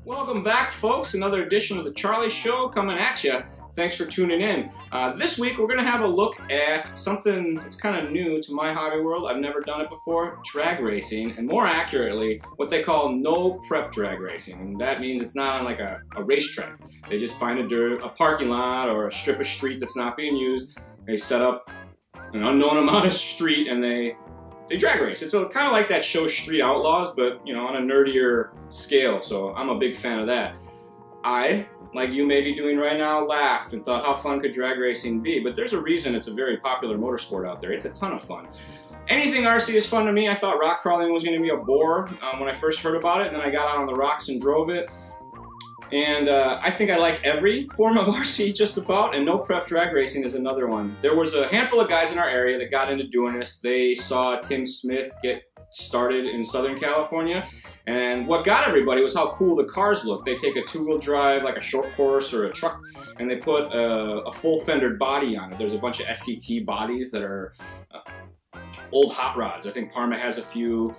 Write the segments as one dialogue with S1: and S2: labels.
S1: Welcome back, folks. Another edition of the Charlie Show coming at you. Thanks for tuning in. This week we're going to have a look at something that's kind of new to my hobby world. I've never done it before, drag racing, and more accurately, what they call no prep drag racing. And that means it's not on like a racetrack. They just find a parking lot or a strip of street that's not being used. They set up an unknown amount of street and they drag race. It's kind of like that show Street Outlaws, but you know, on a nerdier scale. So I'm a big fan of that. I, like you may be doing right now, laughed and thought how fun could drag racing be, but there's a reason it's a very popular motorsport out there. It's a ton of fun. Anything RC is fun to me. I thought rock crawling was going to be a bore when I first heard about it, and then I got out on the rocks and drove it. And I think I like every form of RC just about, and no prep drag racing is another one. There was a handful of guys in our area that got into doing this. They saw Tim Smith get started in Southern California, and what got everybody was how cool the cars look. They take a two-wheel drive, like a short course or a truck, and they put a full-fendered body on it. There's a bunch of SCT bodies that are old hot rods. I think Parma has a few,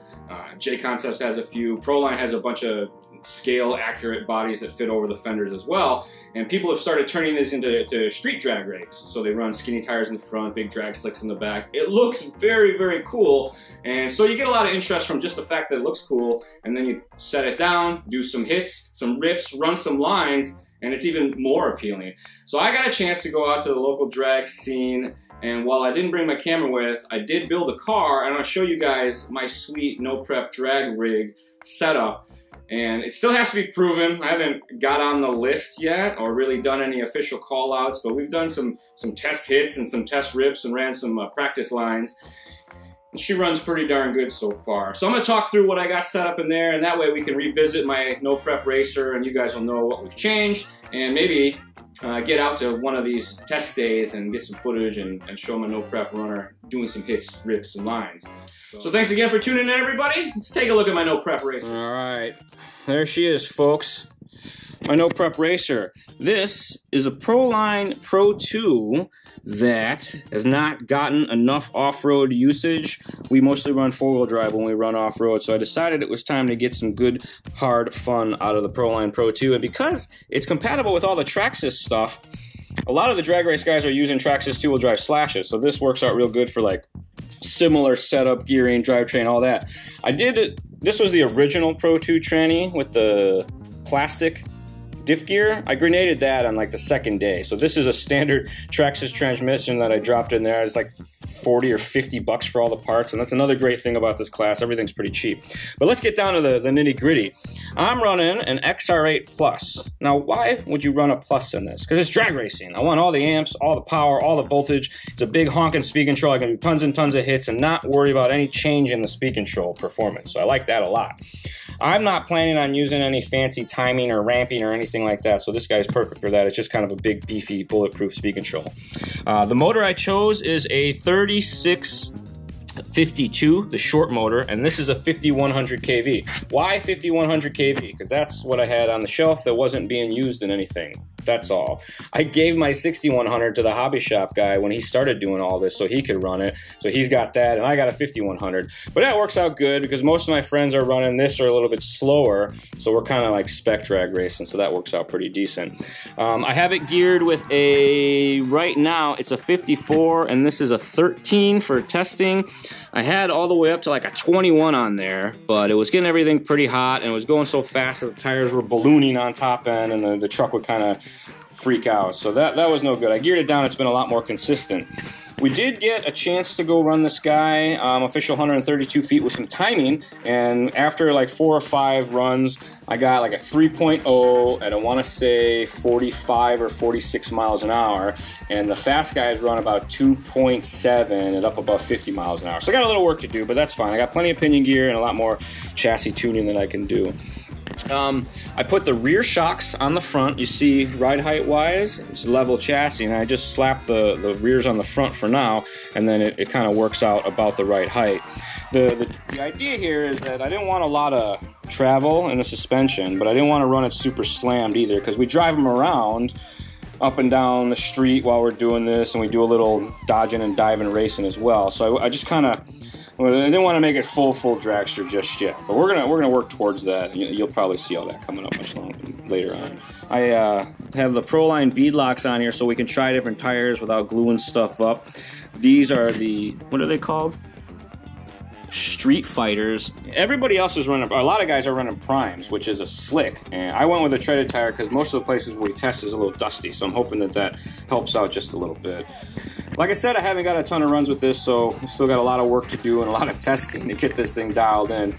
S1: J-Concepts has a few, Proline has a bunch of scale accurate bodies that fit over the fenders as well, and people have started turning this into street drag race. So they run skinny tires in the front, big drag slicks in the back. It looks very, very cool, and so you get a lot of interest from just the fact that it looks cool, and then you set it down, do some hits, some rips, run some lines, and it's even more appealing. So I got a chance to go out to the local drag scene, and while I didn't bring my camera with, I did build a car, and I'll show you guys my sweet no prep drag rig setup. And it still has to be proven. I haven't got on the list yet or really done any official call outs, but we've done some test hits and some test rips and ran some practice lines. And she runs pretty darn good so far. So I'm gonna talk through what I got set up in there, and that way we can revisit my no prep racer and you guys will know what we've changed, and maybe get out to one of these test days and get some footage and show my no prep runner doing some hits, rips, and lines. So thanks again for tuning in, everybody. Let's take a look at my no prep racer. All right, there she is, folks. My no prep racer. This is a Proline Pro 2 that has not gotten enough off-road usage. We mostly run four-wheel drive when we run off-road, so I decided it was time to get some good, hard fun out of the Proline Pro 2. And because it's compatible with all the Traxxas stuff, a lot of the drag race guys are using Traxxas two-wheel drive slashes, so this works out real good for like similar setup, gearing, drivetrain, all that. This was the original Pro 2 tranny with the plastic diff gear. I grenaded that on like the second day. So this is a standard Traxxas transmission that I dropped in there. It's like 40 or 50 bucks for all the parts, and that's another great thing about this class. Everything's pretty cheap. But let's get down to the nitty gritty. I'm running an XR8Plus. Now, why would you run a plus in this? Because it's drag racing. I want all the amps, all the power, all the voltage. It's a big honking speed control. I can do tons and tons of hits and not worry about any change in the speed control performance. So I like that a lot. I'm not planning on using any fancy timing or ramping or anything like that, so this guy's perfect for that. It's just kind of a big, beefy, bulletproof speed control. The motor I chose is a 3652, the short motor, and this is a 5100 kV. Why 5100 kV? Because that's what I had on the shelf that wasn't being used in anything. That's all. I gave my 6100 to the hobby shop guy when he started doing all this so he could run it. So he's got that, and I got a 5100. But that works out good because most of my friends are running this or a little bit slower, so we're kind of like spec drag racing, so that works out pretty decent. I have it geared with right now, it's a 54, and this is a 13 for testing. I had all the way up to like a 21 on there, but it was getting everything pretty hot, and it was going so fast that the tires were ballooning on top end, and the truck would kind of freak out. So that was no good. I geared it down. It's been a lot more consistent. We did get a chance to go run this guy, official 132 feet with some timing, and after like 4 or 5 runs, I got like a 3.0 at I want to say 45 or 46 miles an hour, and the fast guys run about 2.7 at up above 50 miles an hour. So I got a little work to do, but that's fine. I got plenty of pinion gear and a lot more chassis tuning that I can do. I put the rear shocks on the front. You see, ride height wise, it's level chassis, and I just slapped the rears on the front for now, and then it kind of works out about the right height. The idea here is that I didn't want a lot of travel in the suspension, but I didn't want to run it super slammed either, because we drive them around up and down the street while we're doing this, and we do a little dodging and diving racing as well. So I just kind of Well, I didn't want to make it full dragster just yet, but we're gonna work towards that. You'll probably see all that coming up much later on. I have the Proline bead locks on here so we can try different tires without gluing stuff up. These are the, what are they called? Street Fighters. Everybody else is running, a lot of guys are running primes, which is a slick, and I went with a treaded tire because most of the places where we test is a little dusty, so I'm hoping that that helps out just a little bit. Like I said, I haven't got a ton of runs with this, so I still got a lot of work to do and a lot of testing to get this thing dialed in.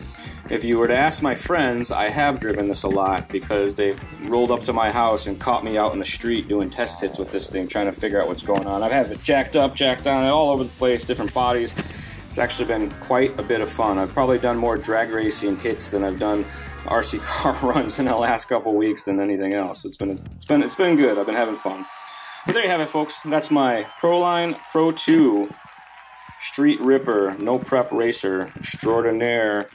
S1: If you were to ask my friends, I have driven this a lot because they've rolled up to my house and caught me out in the street doing test hits with this thing, trying to figure out what's going on. I've had it jacked up, jacked down, all over the place, different bodies. It's actually been quite a bit of fun. I've probably done more drag racing hits than I've done RC car runs in the last couple weeks than anything else. It's been good. I've been having fun. But there you have it, folks. That's my Proline Pro 2 Street Ripper No Prep Racer Extraordinaire